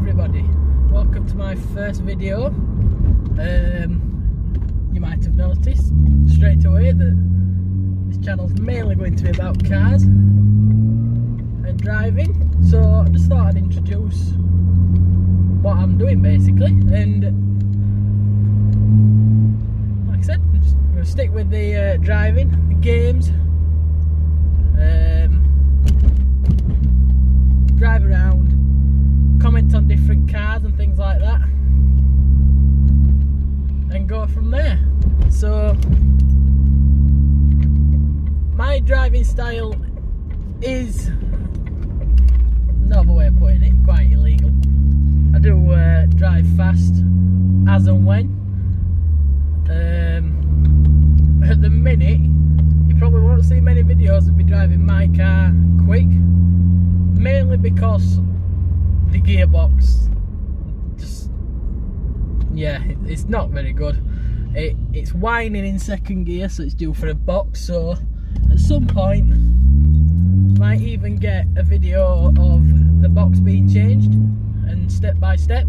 everybody, welcome to my first video. You might have noticed straight away that this channel's mainly going to be about cars and driving, so I just thought I'd introduce what I'm doing basically, and like I said, I'm just going to stick with the driving, the games, drive around, comment on different cars and things like that, and go from there. So my driving style is, another way of putting it, quite illegal. I do drive fast as and when. At the minute you probably won't see many videos of me driving my car quick, mainly because the gearbox, just, yeah, it's not very good. It's whining in second gear, so it's due for a box. So at some point might even get a video of the box being changed and step by step.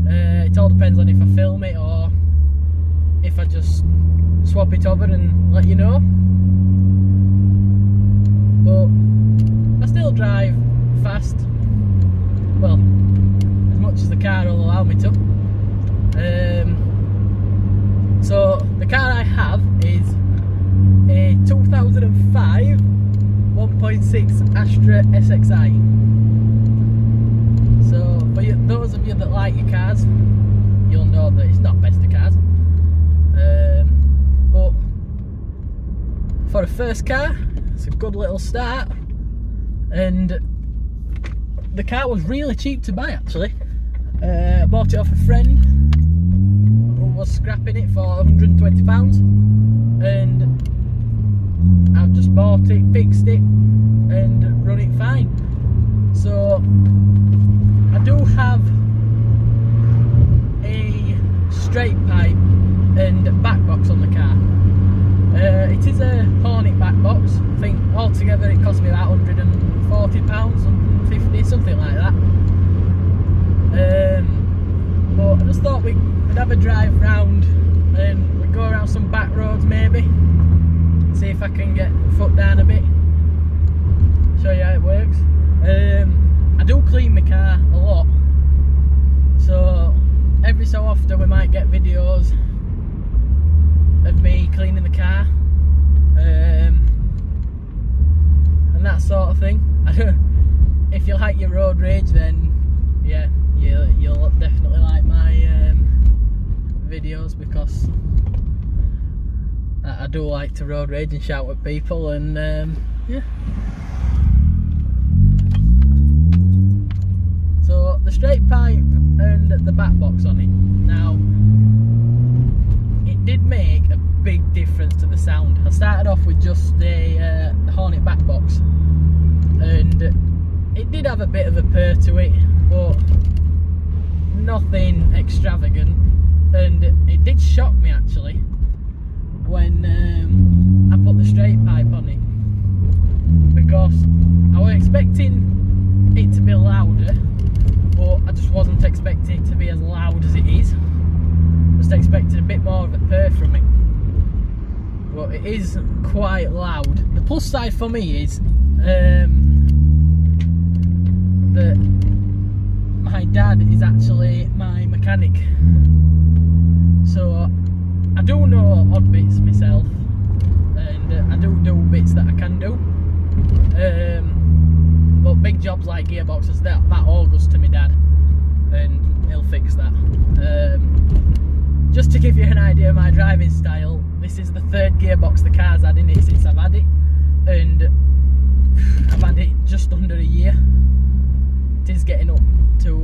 It all depends on if I film it or if I just swap it over and let you know. But I still drive fast, well, as much as the car will allow me to. So the car I have is a 2005 1.6 Astra SXI. So for those of you that like your cars, you'll know that it's not best of cars. But for a first car, it's a good little start, and the car was really cheap to buy actually. I bought it off a friend who was scrapping it for £120, and I've just bought it, fixed it, and run it fine. So I do have a straight pipe and back box on the car. It is a Hornet back box. I think altogether it cost me about £140, £150, something like that. But I just thought we'd have a drive round and we'd go around some back roads maybe, see if I can get foot down a bit, show you how it works. I do clean my car a lot, so every so often we might get videos of me cleaning the car, and that sort of thing. If you like your road rage, then yeah, you'll definitely like my videos, because I do like to road rage and shout at people, and yeah. So the straight pipe and the back box on it, now it did make a big difference to the sound. I started off with just the Hornet back box, and it did have a bit of a purr to it, but nothing extravagant. And it did shock me actually when I put the straight pipe on it, because I was expecting it to be louder, but I just wasn't expecting it to be as loud as it is. Just expected a bit more of a purr from it, but it is quite loud. The plus side for me is that my dad is actually my mechanic, so I do know odd bits myself, and I do bits that I can do, but big jobs like gearboxes, that all goes to my dad, and he'll fix that. Just to give you an idea of my driving style, this is the third gearbox the car's had in it since I've had it, and I've had it just under a year. It is getting up to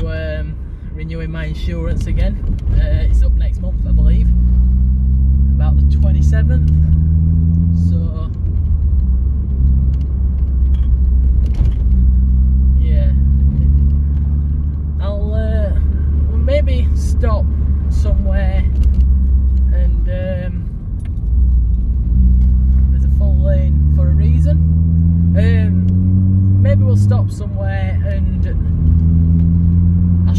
renewing my insurance again. It's up next month, I believe, about the 27th. So yeah, I'll maybe stop somewhere, and there's a full lane for a reason. Maybe we'll stop somewhere and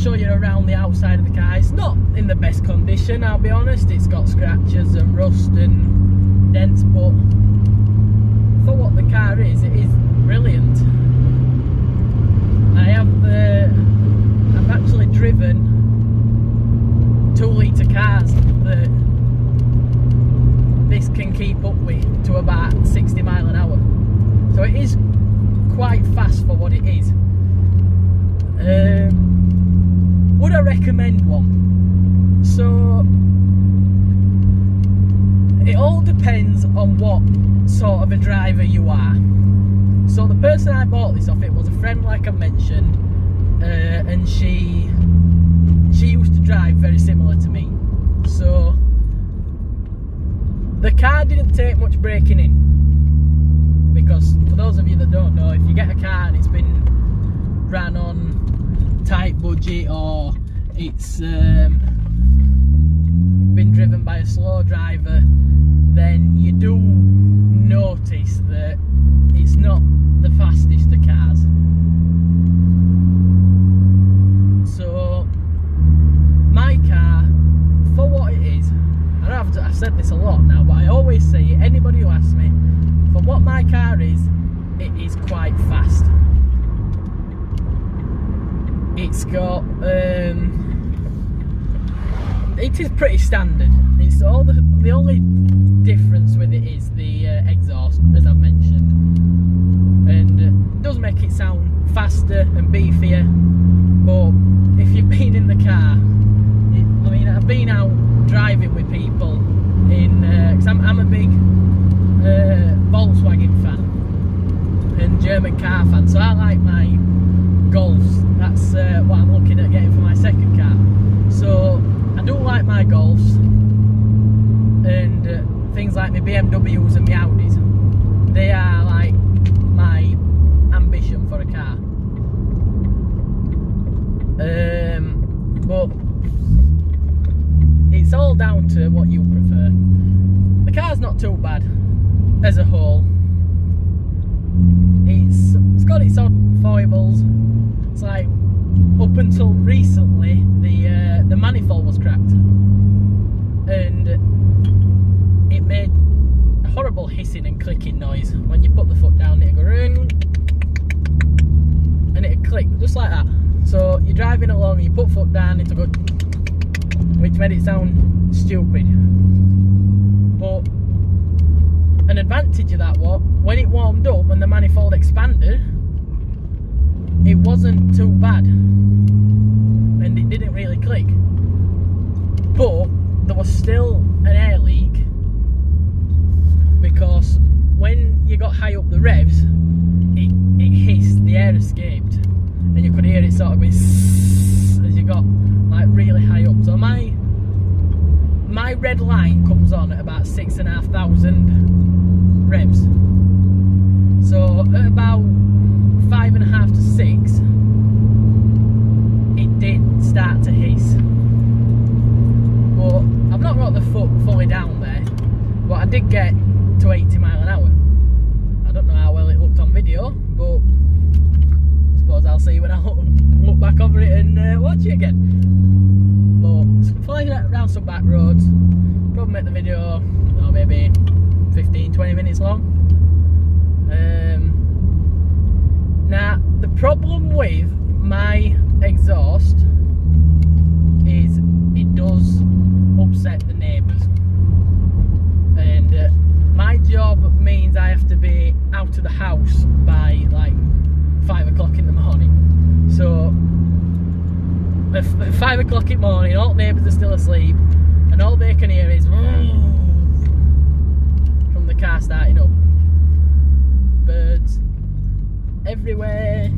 show you around the outside of the car. It's not in the best condition, I'll be honest. It's got scratches and rust and dents, but for what the car is, it is brilliant. I've actually driven 2-litre cars that this can keep up with to about 60 mile an hour. So it is quite fast for what it is. Would I recommend one? So it all depends on what sort of a driver you are. So the person I bought this off, it was a friend, like I mentioned, and she used to drive very similar to me. So the car didn't take much breaking in, because for those of you that don't know, if you get a car and it's been ran on tight budget, or it's been driven by a slow driver, then you do notice that it's not the fastest of cars. So my car, for what it is, I've said this a lot now, but I always say, anybody who asks me, for what my car is, it is quite fast. It's got it is pretty standard. It's all the only difference with it is the exhaust, as I've mentioned, and it does make it sound faster and beefier. But if you've been in the car, I mean, I've been out driving with people in, because I'm a big Volkswagen fan and German car fan, so I like my Golfs. That's what I'm looking at getting for my second car. So I do like my Golfs and things like my BMWs and my Audis. They are like my ambition for a car. But it's all down to what you prefer. The car's not too bad as a whole. It's got its odd foibles. It's like, up until recently, the manifold was cracked, and it made a horrible hissing and clicking noise. When you put the foot down, it'd go ring, and it'd click just like that. So you're driving along, and you put foot down, it'll go, which made it sound stupid. But an advantage of that was, when it warmed up, when the manifold expanded, it wasn't too bad, and it didn't really click. But there was still an air leak, because when you got high up the revs, it hissed, the air escaped, and you could hear it sort of going as you got like really high up. So my red line comes on at about 6,500 revs. So at about 5.5 to 6, it did start to hiss. But I've not got the foot fully down there, but I did get to 80 mile an hour. I don't know how well it looked on video, but I suppose I'll see when I look back over it and watch it again. But flying around some back roads, probably make the video maybe 15-20 minutes long. Now, the problem with my exhaust is it does upset the neighbours, and my job means I have to be out of the house by like 5 o'clock in the morning. So at 5 o'clock in the morning, all the neighbours are still asleep, and all they can hear is from the car starting up. Birds everywhere,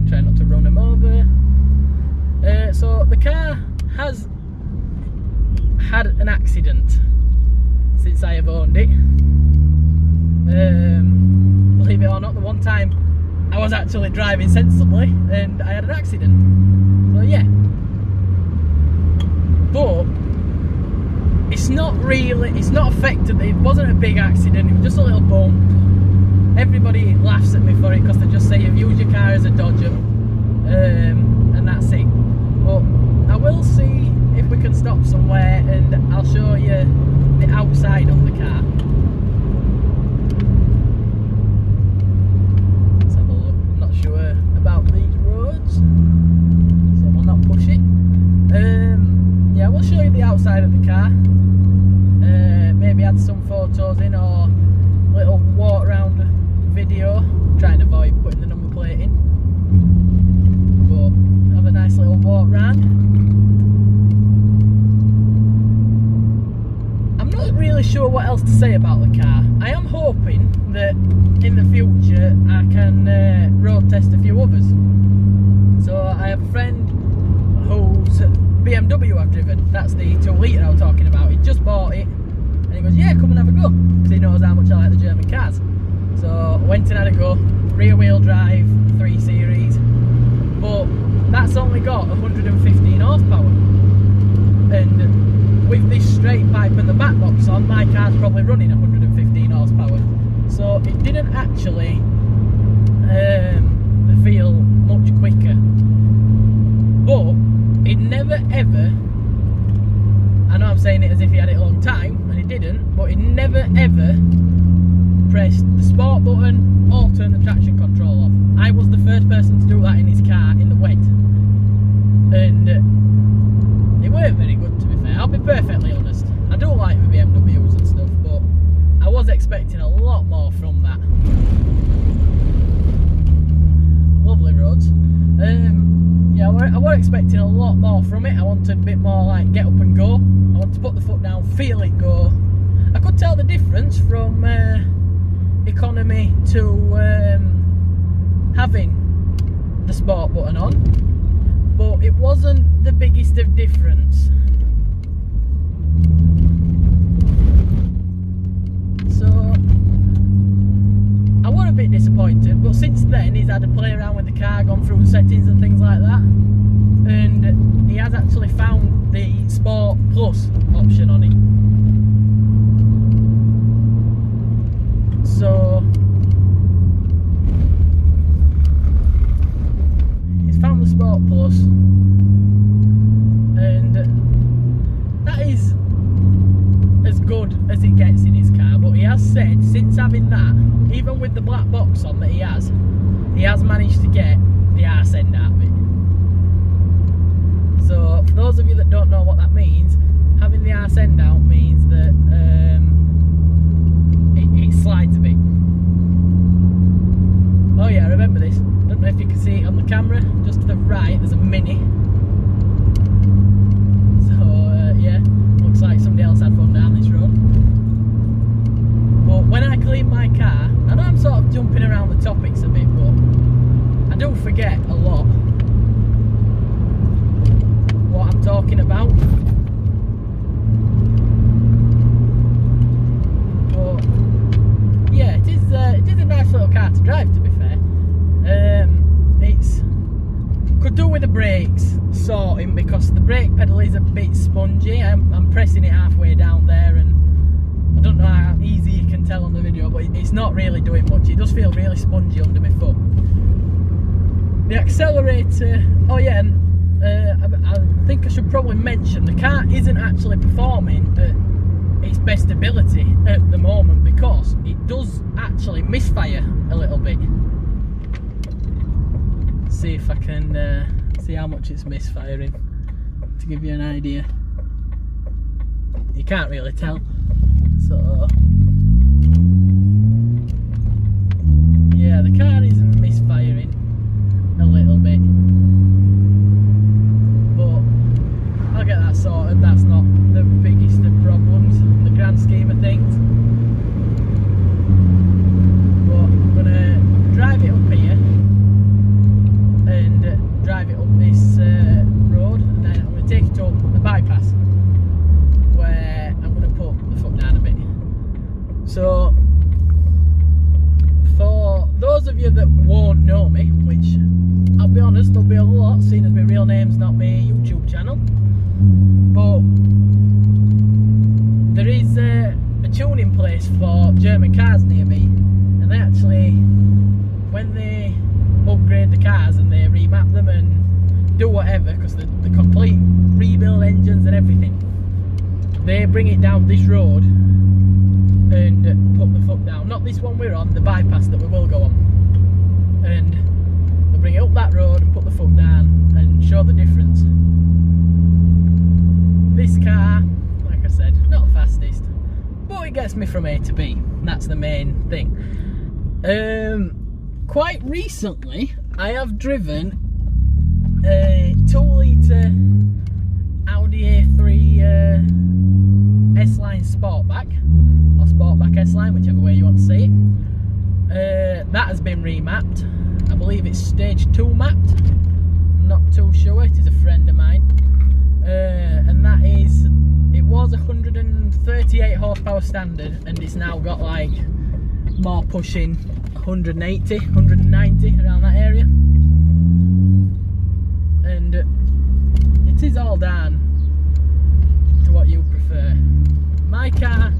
try not to run them over. So the car has had an accident since I have owned it. Believe it or not, the one time I was actually driving sensibly and I had an accident. So yeah, but it's not affected. It wasn't a big accident, it was just a little bump. Everybody laughs at me for it because they just say you've used your car as a dodger, and that's it. a few others. So I have a friend whose BMW I've driven. That's the 2 litre I was talking about. He just bought it and he goes, yeah, come and have a go, because he knows how much I like the German cars. So I went and had a go. Rear wheel drive 3 Series, but that's only got 115 horsepower, and with this straight pipe and the back box on, my car's probably running 115 horsepower, so it didn't actually feel much quicker. But it never ever, I know I'm saying it as if he had it a long time, and he didn't, but he never ever pressed the sport button or turn the traction control off. I was the first person to do that in his car in the wet, and it weren't very good, to be fair. I'll be perfectly honest. I do like the BMWs and stuff, but I was expecting a lot more from that. Lovely roads. Yeah, I was expecting a lot more from it. I wanted a bit more like get up and go. I wanted to put the foot down, feel it go. I could tell the difference from economy to having the sport button on, but it wasn't the biggest of difference. So I was a bit disappointed, but since then he's had to play around with the car, gone through the settings and things like that, and he has actually found the Sport Plus option on it. So he's found the Sport Plus, and that is as good as it gets in his car. But he has said since having that, even with the black box on that he has managed to get the arse end out of it. So for those of you that don't know what that means, having the arse end out means that it slides a bit. Oh yeah, I remember this. Don't know if you can see it on the camera. Just to the right, there's a Mini. So yeah, looks like somebody else had fun down this road. But when I clean my car, I know I'm sort of jumping around the topics a bit, but I do forget a lot what I'm talking about. Yeah, it is a nice little car to drive, to be fair. It's could do with the brakes sorting, because the brake pedal is a bit spongy. I'm pressing it halfway down there, and I don't know how easy you can tell on the video, but it's not really doing much. It does feel really spongy under my foot. The accelerator, oh yeah, and I think I should probably mention the car isn't actually performing at its best ability at the moment, because it does actually misfire a little bit. See if I can see how much it's misfiring, to give you an idea. You can't really tell, so yeah, the car is misfiring a little bit, but I'll get that sorted. That's not the biggest of problems in the grand scheme of things. But I'm gonna drive it up here and drive it up this road, and then I'm gonna take it up the bypass, where I'm gonna put the foot down a bit. So for those of you that won't know me, which I'll be honest, there'll be a lot, seeing as my real name's not my YouTube channel, but there is a tuning place for German cars near me, and they actually, when they upgrade the cars and they remap them and do whatever, because the complete rebuild engines and everything, they bring it down this road and put the foot down. Not this one we're on, the bypass that we will go on, and they bring it up that road and put the foot down and show the difference. This car, like I said, not the fastest, but it gets me from A to B, and that's the main thing. Quite recently I have driven a 2 litre Audi A3 S-Line Sportback, or Sportback S-Line, whichever way you want to see it, That has been remapped. I believe it's stage 2 mapped. I'm not too sure, it is a friend of mine. And that is, it was 138 horsepower standard, and it's now got like more pushing 180, 190 around that area. And it is all down to what you prefer. My car,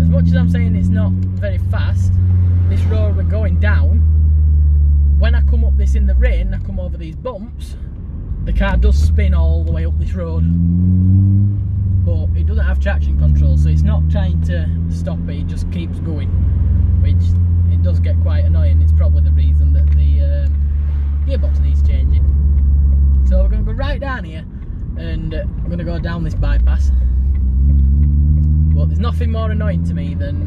as much as I'm saying it's not very fast, this road we're going down, when I come up this in the rain, I come over these bumps, the car does spin all the way up this road. But it doesn't have traction control, so it's not trying to stop it, it just keeps going, which it does get quite annoying. It's probably the reason that the gearbox needs changing. So we're going to go right down here, and I'm going to go down this bypass. But there's nothing more annoying to me than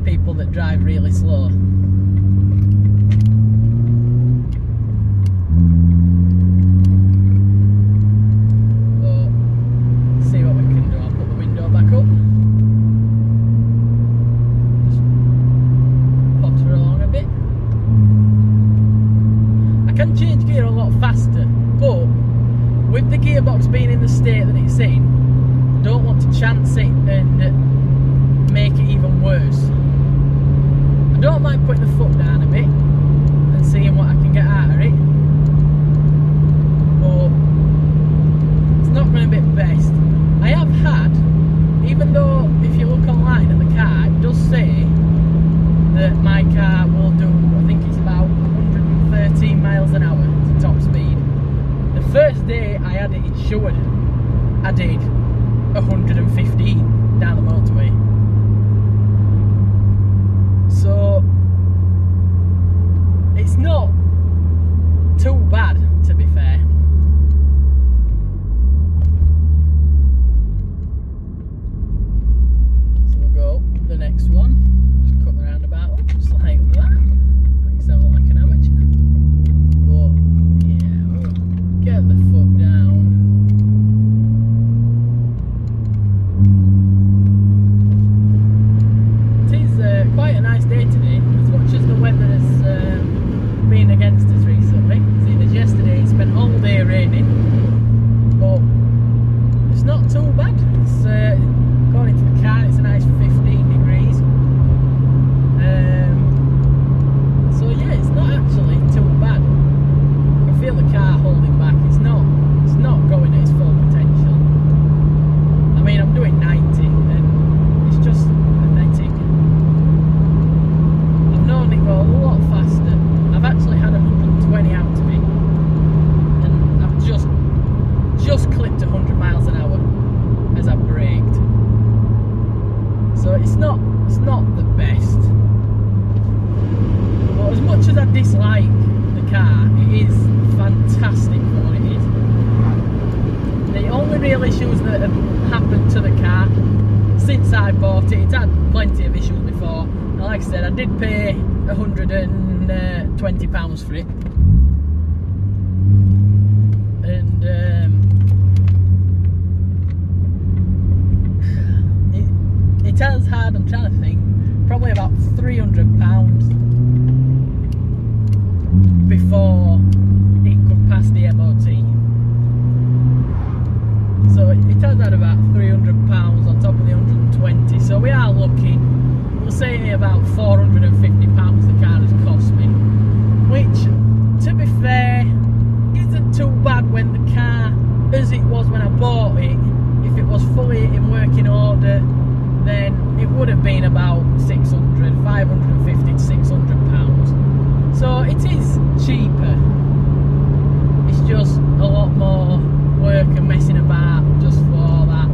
people that drive really slow. Change gear a lot faster, but with the gearbox being in the state that it's in, I don't want to chance it and make it even worse. I don't mind putting the foot down a bit and seeing what I can get out of it, but it's not going to be best. I have had, even though if you look online at the car, it does say that my car will do, I think it's about 113 miles an hour to top speed. The first day I had it insured, I did 115 down the motorway. So it's not too bad, to be fair. So we'll go the next one. Just cut the roundabout up, just like that. Makes it look like an amateur. But yeah, we'll get the foot down. It is quite a nice day today, as much as the weather has been against us recently. See, as yesterday it spent all day raining, but it's not too bad. It's according to the car, it's a nice 15 degrees. So yeah, it's not actually too bad. I can feel the car holding back. It's not going at its full potential. I mean, I'm doing 90 and it's just pathetic. I've known it go a lot faster. I've actually had 120 out of it, and I've just clipped 100 miles an hour as I've braked. So it's not the best. But as much as I dislike the car, it is fantastic for what it is. The only real issues that have happened to the car since I bought it, it's had plenty of issues before. And like I said, I did pay £120 for it. And it has had, I'm trying to think, probably about £300 before it could pass the MOT. So it has had about £300 on top of the 120. So we are looking, we'll say about £450 the car has cost me. Which, to be fair, isn't too bad when the car, as it was when I bought it, if it was fully in working order, then it would have been about 550 to 600 pounds. So it is cheaper. It's just a lot more work and messing about just for that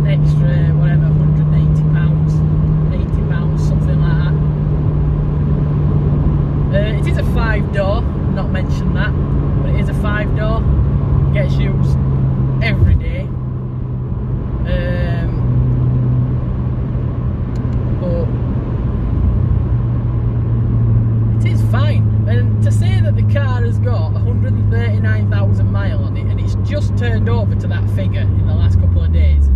extra, whatever, £180, £80, something like that. It is a 5-door, not mentioned that, but it is a 5-door. Gets used every day. But it is fine. And to say that the car has got 139,000 miles on it and it's just turned over to that figure in the last couple of days,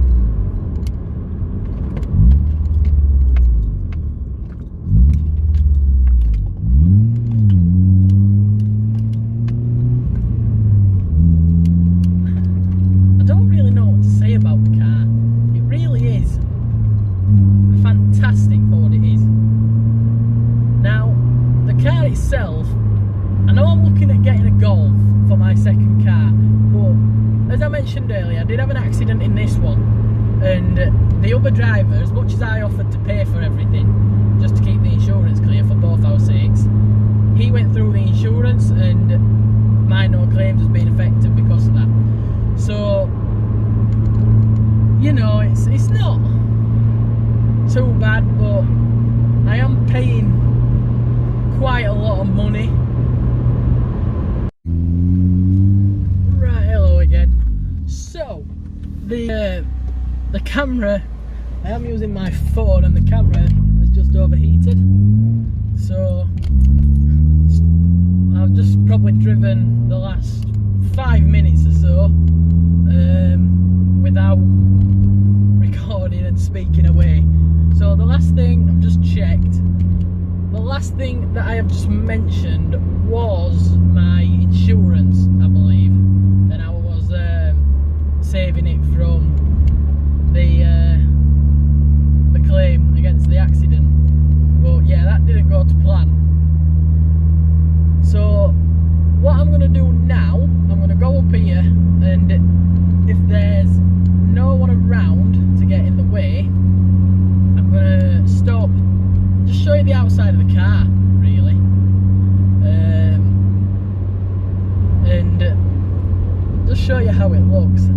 mentioned earlier, I did have an accident in this one, and the other driver, as much as I offered to pay for everything just to keep the insurance clear for both our sakes, he went through the insurance and my no claims has been affected because of that. So, you know, it's not too bad, but I am paying quite a lot of money. Right, hello again. So, the camera, I am using my phone and the camera has just overheated. So, I've just probably driven the last 5 minutes or so without recording and speaking away. So the last thing, I've just checked, the last thing that I have just mentioned was my insurance, I believe, and I was saving it from the claim against the accident. But yeah, that didn't go to plan. So what I'm going to do now, I'm going to go up here, and if there's no one around to get in the way, I'm going to stop, just show you the outside of the car, really, and just show you how it looks,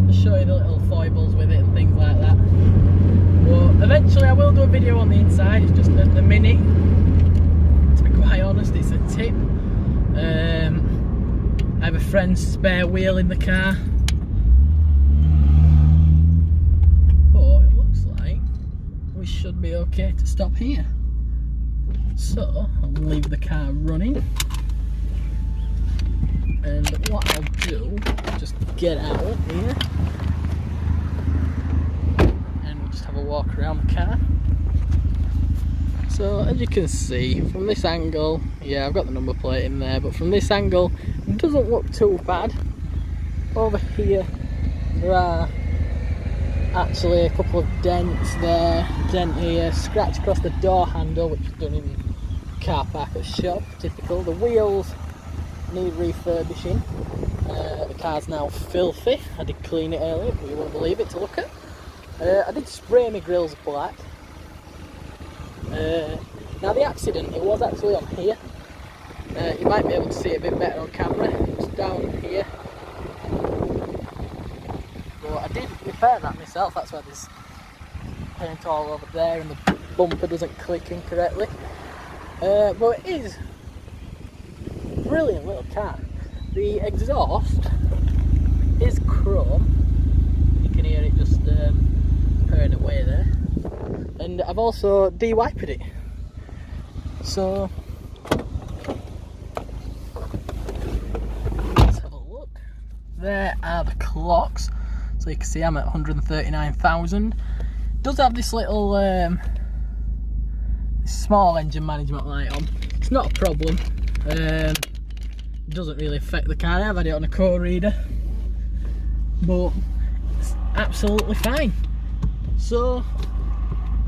just show you the little foibles with it and things like that. But eventually I will do a video on the inside. It's just at the minute, to be quite honest, it's a tip. I have a friend's spare wheel in the car, but it looks like we should be okay to stop here. So I'll leave the car running, and what I'll do is just get out here and we'll just have a walk around the car. So as you can see from this angle, yeah, I've got the number plate in there, but from this angle it doesn't look too bad. Over here there are actually a couple of dents there, dent here, scratch across the door handle, which is done in car park at shop, typical. The wheels need refurbishing. The car's now filthy. I did clean it earlier, but you won't believe it to look at. I did spray my grills black. Now the accident, it was actually on here. You might be able to see it a bit better on camera. It's down here. But I did repair that myself. That's why there's paint all over there and the bumper doesn't click incorrectly. But it is a brilliant little car. The exhaust is chrome. You can hear it just purring away there. And I've also de-wiped it. So let's have a look. There are the clocks. So you can see I'm at 139,000. It does have this little small engine management light on. It's not a problem. It doesn't really affect the car. I've had it on a code reader, but it's absolutely fine. So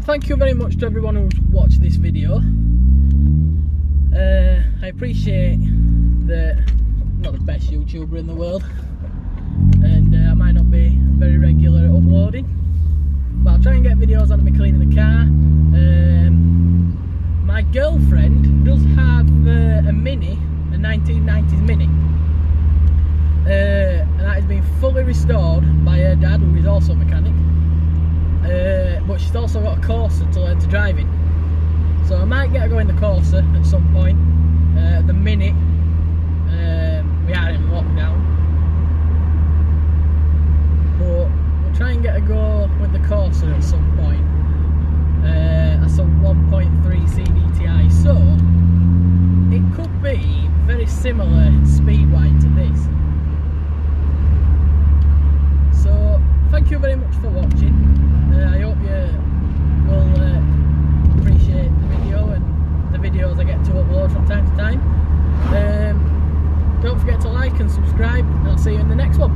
thank you very much to everyone who's watched this video. I appreciate that I'm not the best YouTuber in the world, and I might not be very regular at uploading, but I'll try and get videos on me cleaning the car. My girlfriend does have a Mini, a 1990s Mini, and that has been fully restored by her dad, who is also a mechanic. But she's also got a Corsa to learn to drive in, so I might get her going the Corsa at some point. At the minute we are in lockdown, but we'll try and get her go with the Corsa at some point. That's a 1.3 CDTI, so it could be very similar speed-wise to this. So thank you very much for watching. I hope you will appreciate the video and the videos I get to upload from time to time. Don't forget to like and subscribe, and I'll see you in the next one.